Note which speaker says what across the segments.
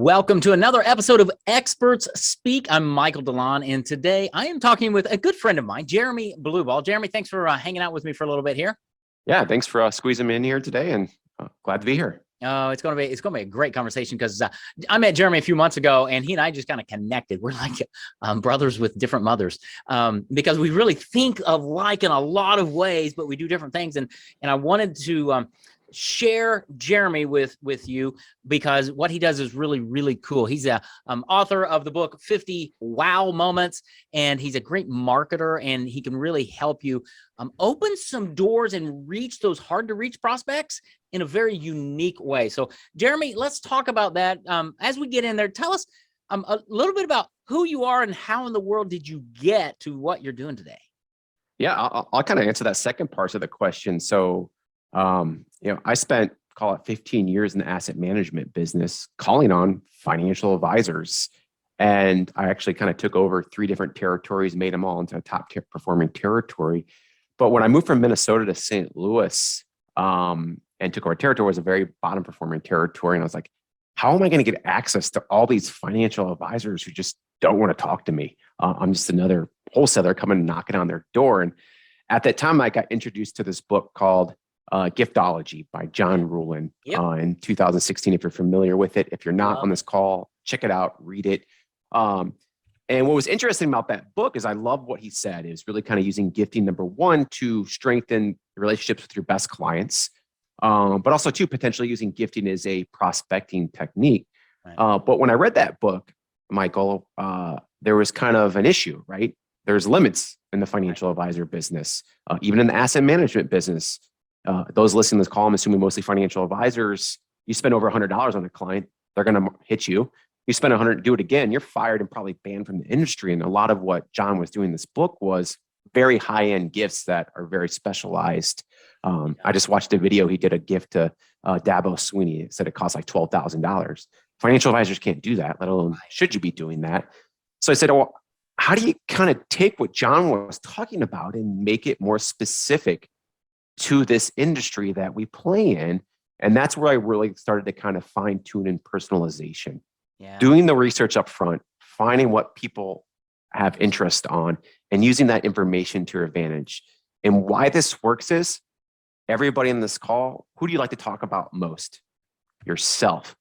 Speaker 1: Welcome to another episode of Experts Speak. I'm Michael DeLon, and today I am talking with a good friend of mine, Jeremy Blubaugh. Jeremy, thanks for hanging out with me for a little bit here.
Speaker 2: Yeah, thanks for squeezing me in here today, and glad to be here.
Speaker 1: It's gonna be a great conversation because I met Jeremy a few months ago, and he and I just kind of connected. We're like brothers with different mothers because we really think of like in a lot of ways, but we do different things. And I wanted to share Jeremy with you because what he does is really, really cool. He's a author of the book 50 Wow Moments, and he's a great marketer, and he can really help you open some doors and reach those hard to reach prospects in a very unique way. So Jeremy, let's talk about that. As we get in there, tell us a little bit about who you are and how in the world did you get to what you're doing today?
Speaker 2: Yeah, I'll kind of answer that second part of the question. So, I spent, call it 15 years in the asset management business, calling on financial advisors. And I actually kind of took over 3 different territories, made them all into a top performing territory. But when I moved from Minnesota to St. Louis and took over territory, it was a very bottom performing territory. And I was like, how am I going to get access to all these financial advisors who just don't want to talk to me? I'm just another wholesaler coming knocking on their door. And at that time, I got introduced to this book called Giftology by John Ruhlin in 2016. If you're familiar with it, if you're not on this call, check it out, read it. And what was interesting about that book is I love what he said is really kind of using gifting, number one, to strengthen relationships with your best clients, but also to potentially using gifting as a prospecting technique. Right. But when I read that book, Michael, there was kind of an issue, right? There's limits in the financial advisor business, even in the asset management business. Those listening to this call, I'm assuming mostly financial advisors, you spend over $100 on a client, they're going to hit you. You spend 100, do it again, you're fired and probably banned from the industry. And a lot of what John was doing in this book was very high-end gifts that are very specialized. I just watched a video. He did a gift to Dabo Sweeney. It said it cost like $12,000. Financial advisors can't do that, let alone should you be doing that. So I said, well, how do you kind of take what John was talking about and make it more specific to this industry that we play in? And that's where I really started to kind of fine tune in personalization, doing the research up front, finding what people have interest on and using that information to your advantage. And why this works is everybody in this call, who do you like to talk about most? Yourself.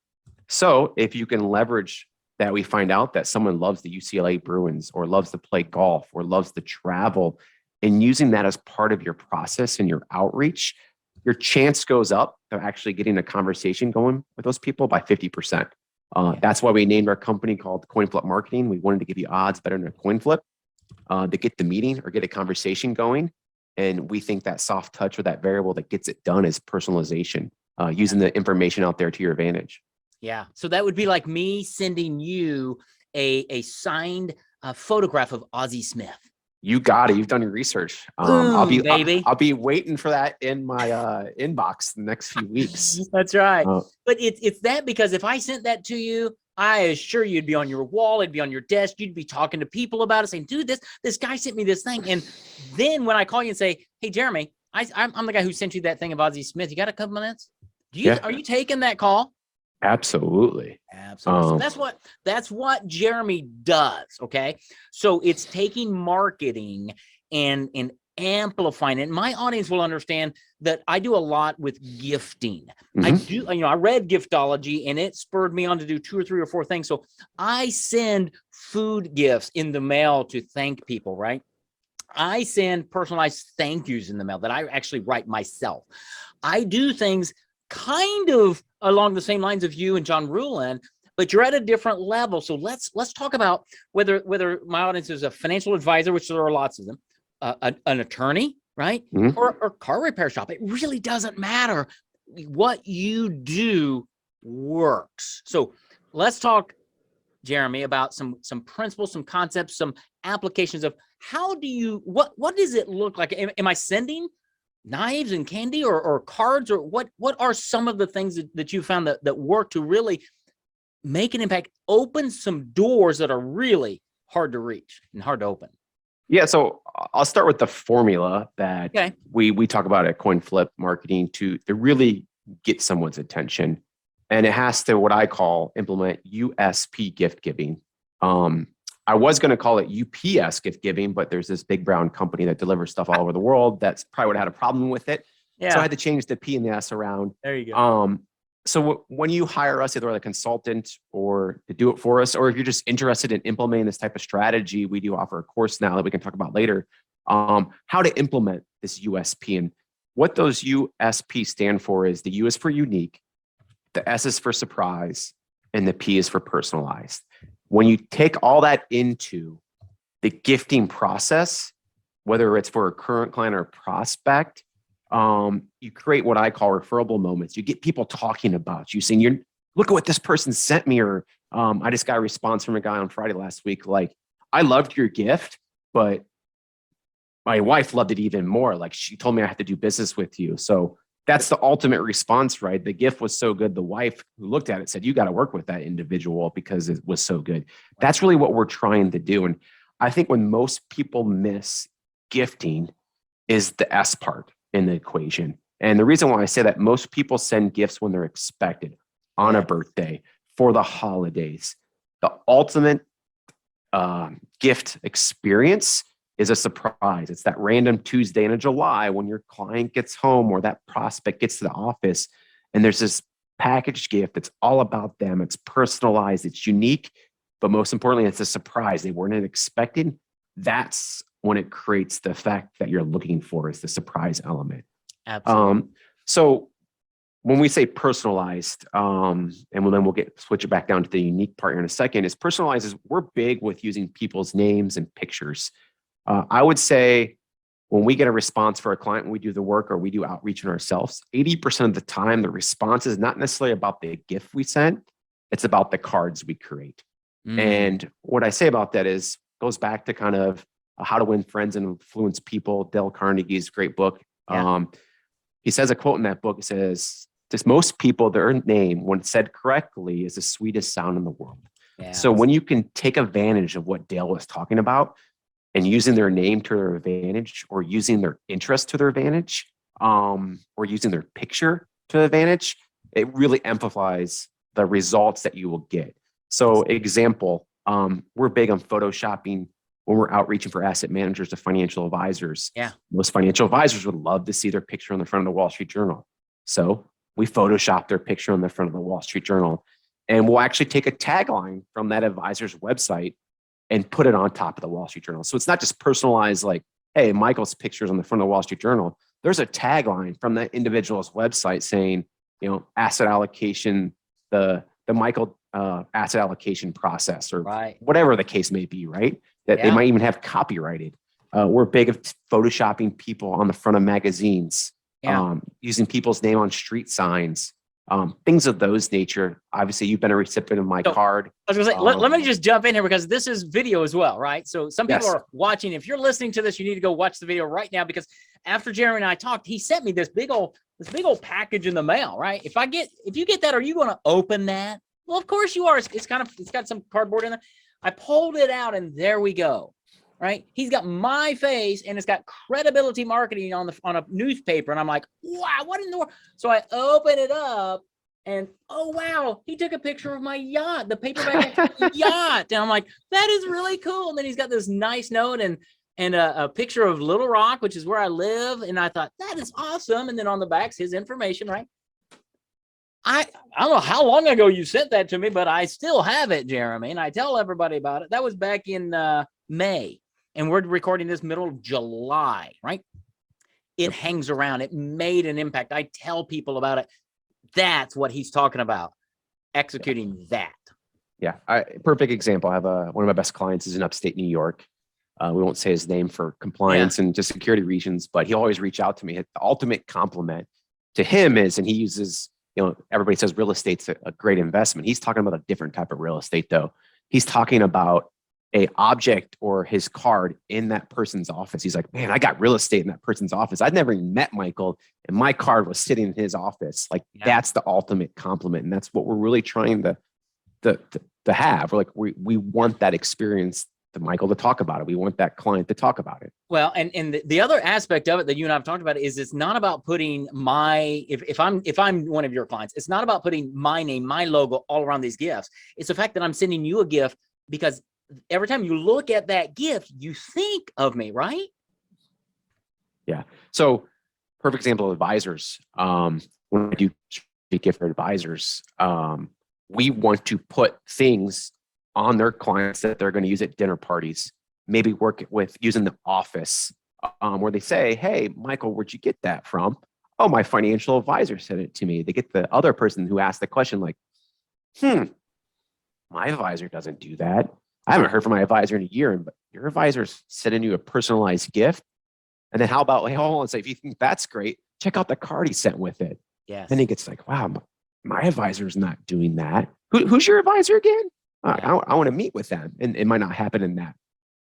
Speaker 2: So if you can leverage that, we find out that someone loves the UCLA Bruins or loves to play golf or loves to travel, and using that as part of your process and your outreach, your chance goes up of actually getting a conversation going with those people by 50%. That's why we named our company called Coin Flip Marketing. We wanted to give you odds better than a coin flip to get the meeting or get a conversation going. And we think that soft touch or that variable that gets it done is personalization, using the information out there to your advantage.
Speaker 1: Yeah. So that would be like me sending you a signed photograph of Ozzie Smith.
Speaker 2: You got it. You've done your research. I'll be waiting for that in my inbox the next few weeks.
Speaker 1: That's right. But it's that, because if I sent that to you, I assure you it'd be on your wall, it'd be on your desk, you'd be talking to people about it, saying, dude, this guy sent me this thing. And then when I call you and say, hey, Jeremy, I'm the guy who sent you that thing of Ozzie Smith. You got a couple minutes? Are you taking that call?
Speaker 2: Absolutely.
Speaker 1: So that's what Jeremy does. Okay. So it's taking marketing and amplifying it. My audience will understand that I do a lot with gifting. I read Giftology and it spurred me on to do 2 or 3 or 4 things. So I send food gifts in the mail to thank people, right? I send personalized thank yous in the mail that I actually write myself. I do things kind of along the same lines of you and John Ruhlin, but you're at a different level. So let's talk about whether my audience is a financial advisor, which there are lots of them, an attorney, right? Or car repair shop. It really doesn't matter. What you do works. So let's talk, Jeremy, about some principles, some concepts, some applications of what does it look like? Am I sending knives and candy or cards, or what are some of the things that you found that work to really make an impact, open some doors that are really hard to reach and hard to open?
Speaker 2: Yeah, so I'll start with the formula that we talk about at Coin Flip Marketing to really get someone's attention. and it has to what I call implement USP gift giving. I was going to call it UPS gift giving, but there's this big brown company that delivers stuff all over the world. That's probably would have had a problem with it.
Speaker 1: Yeah.
Speaker 2: So I had to change the P and the S around.
Speaker 1: There you go.
Speaker 2: So when you hire us, either as a consultant or to do it for us, or if you're just interested in implementing this type of strategy, we do offer a course now that we can talk about later, how to implement this USP. And what those USP stand for is the U is for unique, the S is for surprise, and the P is for personalized. When you take all that into the gifting process, whether it's for a current client or a prospect, you create what I call referable moments. You get people talking about you, saying, look at what this person sent me. Or I just got a response from a guy on Friday last week, like, I loved your gift, but my wife loved it even more. Like, she told me I have to do business with you. So that's the ultimate response, right? The gift was so good. The wife who looked at it said, you got to work with that individual because it was so good. That's really what we're trying to do. And I think when most people miss gifting is the S part in the equation. And the reason why I say that, most people send gifts when they're expected, on a birthday, for the holidays. The ultimate gift experience is a surprise. It's that random Tuesday in July when your client gets home or that prospect gets to the office and there's this packaged gift. It's all about them. It's personalized. It's unique. But most importantly, it's a surprise. They weren't expecting. That's when it creates the effect that you're looking for, is the surprise element.
Speaker 1: Absolutely.
Speaker 2: So when we say personalized, and then we'll switch it back down to the unique part here in a second, is personalized is we're big with using people's names and pictures. I would say when we get a response for a client, when we do the work or we do outreach on ourselves, 80% of the time, the response is not necessarily about the gift we sent. It's about the cards we create. And what I say about that is, goes back to kind of How to Win Friends and Influence People, Dale Carnegie's great book.
Speaker 1: Yeah.
Speaker 2: He says a quote in that book. It says, "Just most people, their name, when said correctly, is the sweetest sound in the world." Yeah. So when you can take advantage of what Dale was talking about and using their name to their advantage, or using their interest to their advantage, or using their picture to their advantage, it really amplifies the results that you will get. So example, we're big on photoshopping when we're outreaching for asset managers to financial advisors.
Speaker 1: Yeah.
Speaker 2: Most financial advisors would love to see their picture on the front of the Wall Street Journal. So we Photoshop their picture on the front of the Wall Street Journal. And we'll actually take a tagline from that advisor's website and put it on top of the Wall Street Journal. So it's not just personalized, like, hey, Michael's picture's on the front of the Wall Street Journal. There's a tagline from that individual's website saying, asset allocation, the Michael asset allocation process, or whatever the case may be, right? That they might even have copyrighted. We're big of photoshopping people on the front of magazines, using people's name on street signs, things of those nature. Obviously, you've been a recipient of my card.
Speaker 1: I was going to say, let me just jump in here, because this is video as well, right? So some people are watching. If you're listening to this, you need to go watch the video right now, because after Jeremy and I talked, he sent me this big old package in the mail, right? If you get that, are you going to open that? Well, of course you are. It's got some cardboard in there. I pulled it out, and there we go. Right? He's got my face, and it's got credibility marketing on a newspaper. And I'm like, wow, what in the world? So I open it up, and oh wow, he took a picture of my yacht, the Paperback yacht. And I'm like, that is really cool. And then he's got this nice note and a picture of Little Rock, which is where I live. And I thought, that is awesome. And then on the back's his information, right? I don't know how long ago you sent that to me, but I still have it, Jeremy, and I tell everybody about it. That was back in May, and we're recording this middle of July, right? It hangs around. It made an impact. I tell people about it. That's what he's talking about, executing that.
Speaker 2: Yeah, perfect example. I have one of my best clients is in upstate New York. We won't say his name for compliance and just security reasons, but he'll always reach out to me. The ultimate compliment to him is, and he uses, everybody says real estate's a great investment. He's talking about a different type of real estate, though. He's talking about a object or his card in that person's office. He's like, man, I got real estate in that person's office. I'd never even met Michael, and my card was sitting in his office. Like, that's the ultimate compliment. And that's what we're really trying to have. We're like, we want that experience Michael to talk about it. We want that client to talk about it.
Speaker 1: Well, and the other aspect of it that you and I've talked about is it's not about putting if I'm one of your clients, it's not about putting my name, my logo all around these gifts. It's the fact that I'm sending you a gift because every time you look at that gift, you think of me, right?
Speaker 2: Yeah. So perfect example of advisors. When I do gift for advisors, we want to put things on their clients that they're going to use at dinner parties, maybe work with using the office, where they say, hey, Michael, where'd you get that from? Oh, my financial advisor sent it to me. They get the other person who asked the question like, my advisor doesn't do that. I haven't heard from my advisor in a year, but your advisor's sending you a personalized gift. And then how about, like, hold on, say, if you think that's great, check out the card he sent with it.
Speaker 1: Yes.
Speaker 2: And he gets like, wow, my advisor's not doing that. Who's your advisor again? I want to meet with them. And it might not happen in that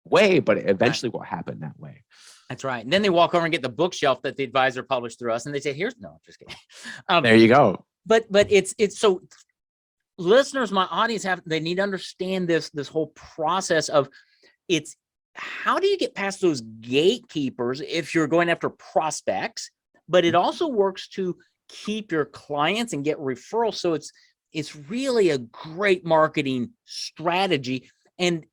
Speaker 2: way, but it eventually will happen that way.
Speaker 1: That's right. And then they walk over and get the bookshelf that the advisor published through us. And they say, no, just kidding.
Speaker 2: There you go.
Speaker 1: But it's so listeners, my audience they need to understand this whole process of it's how do you get past those gatekeepers if you're going after prospects, but it also works to keep your clients and get referrals. So it's really a great marketing strategy. And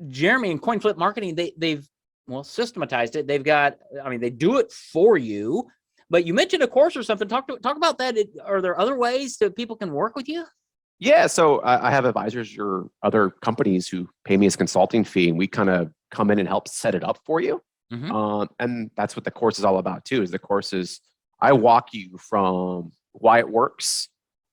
Speaker 1: Jeremy and CoinFlip Marketing, they've systematized it. They've got, they do it for you. But you mentioned a course or something. Talk about that. Are there other ways that people can work with you?
Speaker 2: Yeah, so I have advisors or other companies who pay me as consulting fee, and we kind of come in and help set it up for you. Mm-hmm. And that's what the course is all about too. Is the course is I walk you from why it works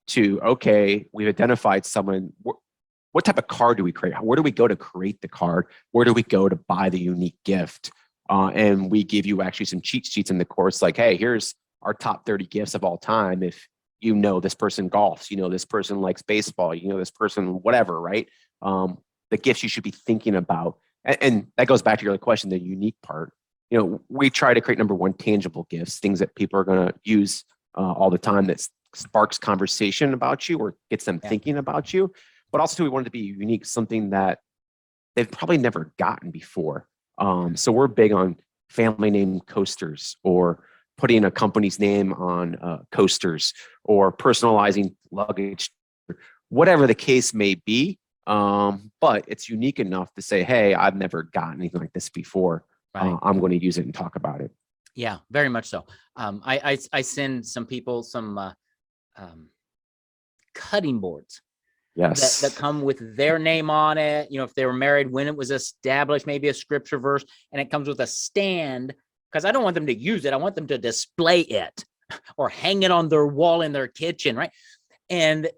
Speaker 2: to, okay, we've identified someone. What type of card do we create? Where do we go to create the card? Where do we go to buy the unique gift? And we give you actually some cheat sheets in the course, like, hey, here's our top 30 gifts of all time. If you know this person golfs, you know this person likes baseball, you know this person whatever, right? The gifts you should be thinking about. And that goes back to your question, the unique part. You know, we try to create, number one, tangible gifts, things that people are going to use all the time that sparks conversation about you or gets them thinking about you. But also we want it to be unique, something that they've probably never gotten before. So we're big on family name coasters, or putting a company's name on coasters, or personalizing luggage, whatever the case may be. But it's unique enough to say, hey, I've never gotten anything like this before. Right. I'm going to use it and talk about it.
Speaker 1: Yeah, very much so. I send some people some cutting boards.
Speaker 2: Yes.
Speaker 1: That come with their name on it. You know, if they were married, when it was established, maybe a scripture verse, and it comes with a stand, because I don't want them to use it. I want them to display it or hang it on their wall in their kitchen, right? And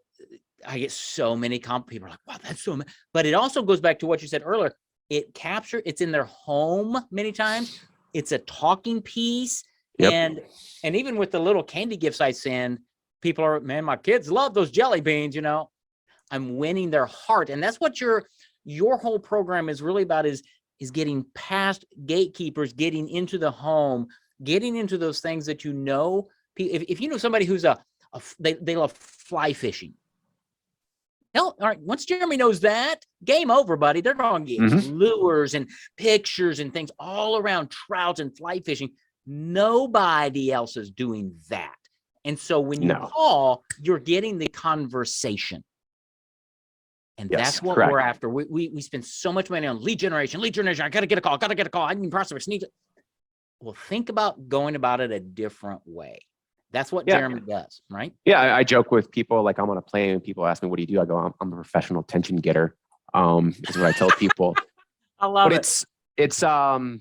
Speaker 1: I get so many people are like, wow, that's so many. But it also goes back to what you said earlier. It's in their home many times. It's a talking piece. Yep. And even with the little candy gifts I send, people are, man, my kids love those jelly beans, you know. I'm winning their heart. And that's what your whole program is really about, is getting past gatekeepers, getting into the home, getting into those things that, you know, if you know somebody who's they love fly fishing. Hell, all right, once Jeremy knows that, game over, buddy. They're going to get lures and pictures and things all around trout and fly fishing. Nobody else is doing that. And so when you call, you're getting the conversation. And that's what we're after. We spend so much money on lead generation. I got to get a call. I need prospects. Well, think about going about it a different way. That's what Jeremy does, right?
Speaker 2: Yeah, I joke with people, like, I'm on a plane and people ask me, what do you do? I go, I'm a professional attention getter. Is what I tell people.
Speaker 1: I love it.
Speaker 2: It's I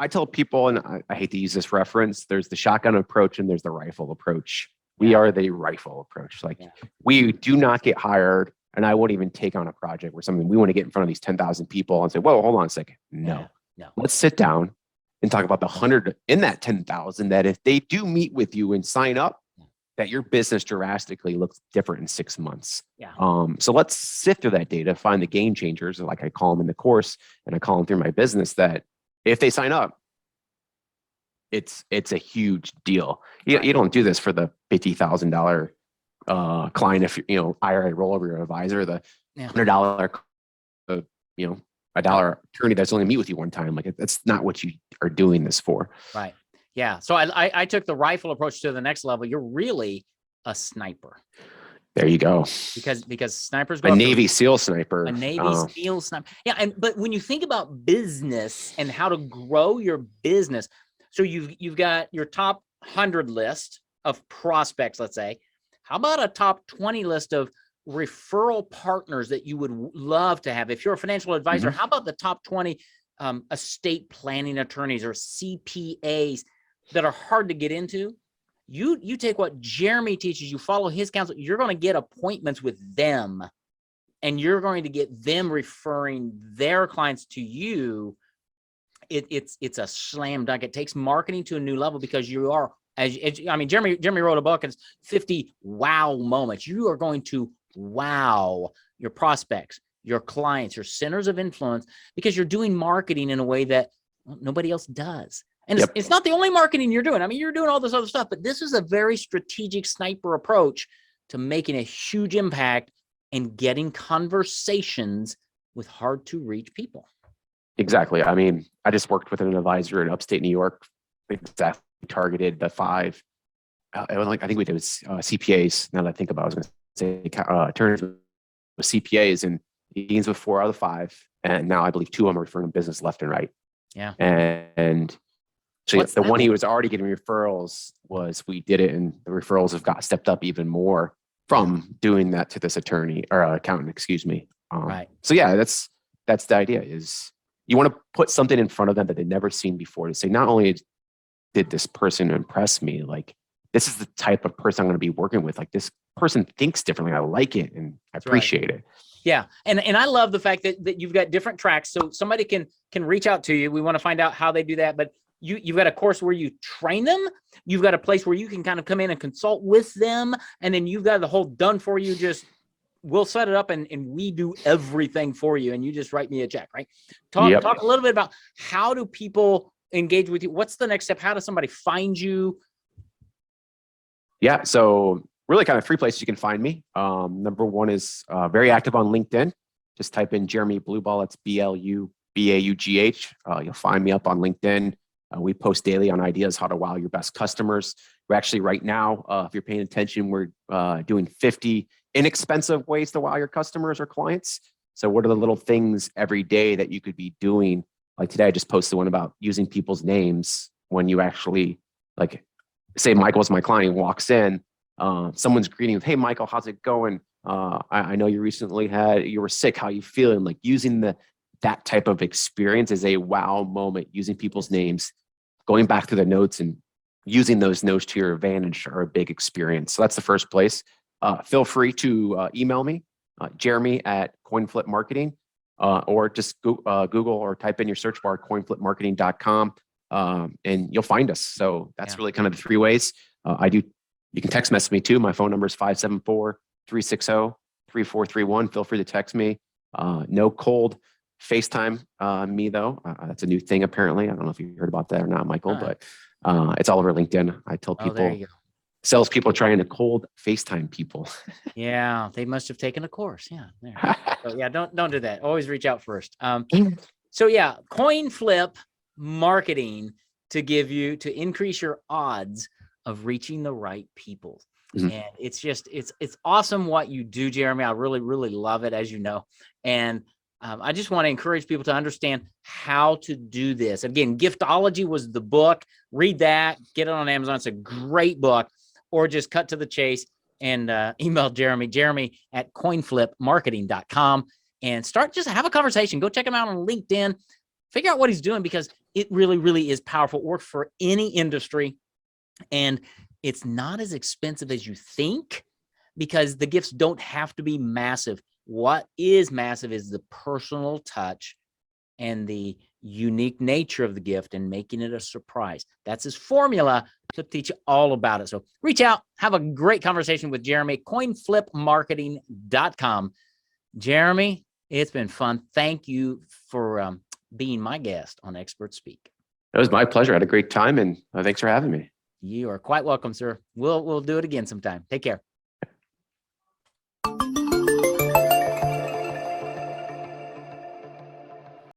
Speaker 2: tell people, and I hate to use this reference, there's the shotgun approach and there's the rifle approach. We are the rifle approach. Like, we do not get hired, and I won't even take on a project where we want to get in front of these 10,000 people and say, whoa, hold on a second. No. Let's sit down and talk about the 100 in that 10,000 that if they do meet with you and sign up, that your business drastically looks different in 6 months. So let's sift through that data, find the game changers, like I call them in the course, and I call them through my business, that if they sign up, it's a huge deal. You don't do this for the $50,000 client. If IRA rollover your advisor, the $100 a dollar attorney that's only meet with you one time. Like that's not what you are doing this for.
Speaker 1: Right. Yeah. So I took the rifle approach to the next level. You're really a sniper.
Speaker 2: There you go.
Speaker 1: Because snipers
Speaker 2: go a Navy SEAL sniper.
Speaker 1: A Navy SEAL sniper. Yeah. But when you think about business and how to grow your business, so you've got your top 100 list of prospects, let's say. How about a top 20 list of referral partners that you would love to have? If you're a financial advisor, how about the top 20 estate planning attorneys or CPAs that are hard to get into? You take what Jeremy teaches, you follow his counsel, you're going to get appointments with them, and you're going to get them referring their clients to you. It's a slam dunk. It takes marketing to a new level because you are, Jeremy wrote a book, and it's 50 wow moments. You are going to wow your prospects, your clients, your centers of influence, because you're doing marketing in a way that nobody else does. And it's not the only marketing you're doing. I mean, you're doing all this other stuff, but this is a very strategic sniper approach to making a huge impact and getting conversations with hard to reach people.
Speaker 2: Exactly. I mean, I just worked with an advisor in upstate New York, exactly targeted the 5. I think we did CPAs. Now that I think about it, I was going to say attorneys with CPAs, and deans with 4 out of the 5. And now I believe 2 of them are referring business left and right.
Speaker 1: Yeah.
Speaker 2: And so the one he was already getting referrals we did it, and the referrals have got stepped up even more from doing that to this attorney or accountant, excuse me.
Speaker 1: Right.
Speaker 2: So yeah, that's the idea, is you want to put something in front of them that they've never seen before, to say, not only did this person impress me, like this is the type of person I'm going to be working with. Like this person thinks differently. I like it and I appreciate it.
Speaker 1: Yeah. And I love the fact that you've got different tracks. So somebody can reach out to you. We want to find out how they do that, but you've got a course where you train them. You've got a place where you can kind of come in and consult with them. And then you've got the whole done for you. Just we'll set it up and we do everything for you. And you just write me a check, right? Talk a little bit about how do people engage with you? What's the next step? How does somebody find you?
Speaker 2: Yeah. So really kind of 3 places you can find me. Number 1 is very active on LinkedIn. Just type in Jeremy Blubaugh. That's BLUBAUGH. You'll find me up on LinkedIn. We post daily on ideas how to wow your best customers. We're actually right now, if you're paying attention, we're doing 50 inexpensive ways to wow your customers or clients. So what are the little things every day that you could be doing? Like today, I just posted one about using people's names when you actually, like, say Michael's my client, he walks in, someone's greeting with, "Hey, Michael, how's it going? I know you were sick. How you feeling?" Like using that type of experience is a wow moment, using people's names, going back through the notes and using those notes to your advantage are a big experience. So that's the first place. Feel free to email me, Jeremy at CoinFlip Marketing, or just Google or type in your search bar, coinflipmarketing.com, and you'll find us. So that's really kind of the 3 ways. You can text message me too. My phone number is 574-360-3431. Feel free to text me. No cold FaceTime me though. That's a new thing apparently. I don't know if you heard about that or not, Michael, but it's all over LinkedIn. I tell people, salespeople trying to cold FaceTime people.
Speaker 1: Yeah, they must have taken a course. Yeah. There. So yeah, don't do that. Always reach out first. So yeah, coin flip marketing to increase your odds of reaching the right people. And it's awesome what you do, Jeremy. I really, really love it, as you know. And I just want to encourage people to understand how to do this. Again, Giftology was the book. Read that, get it on Amazon. It's a great book. Or just cut to the chase and email Jeremy at coinflipmarketing.com and just have a conversation. Go check him out on LinkedIn. Figure out what he's doing, because it really, really is powerful. It works for any industry. And it's not as expensive as you think, because the gifts don't have to be massive. What is massive is the personal touch and the unique nature of the gift and making it a surprise. That's his formula to teach you all about it. So reach out, have a great conversation with Jeremy, coinflipmarketing.com. Jeremy, it's been fun. Thank you for being my guest on Expert Speak.
Speaker 2: It was my pleasure. I had a great time, and thanks for having me.
Speaker 1: You are quite welcome, sir. We'll do it again sometime. Take care.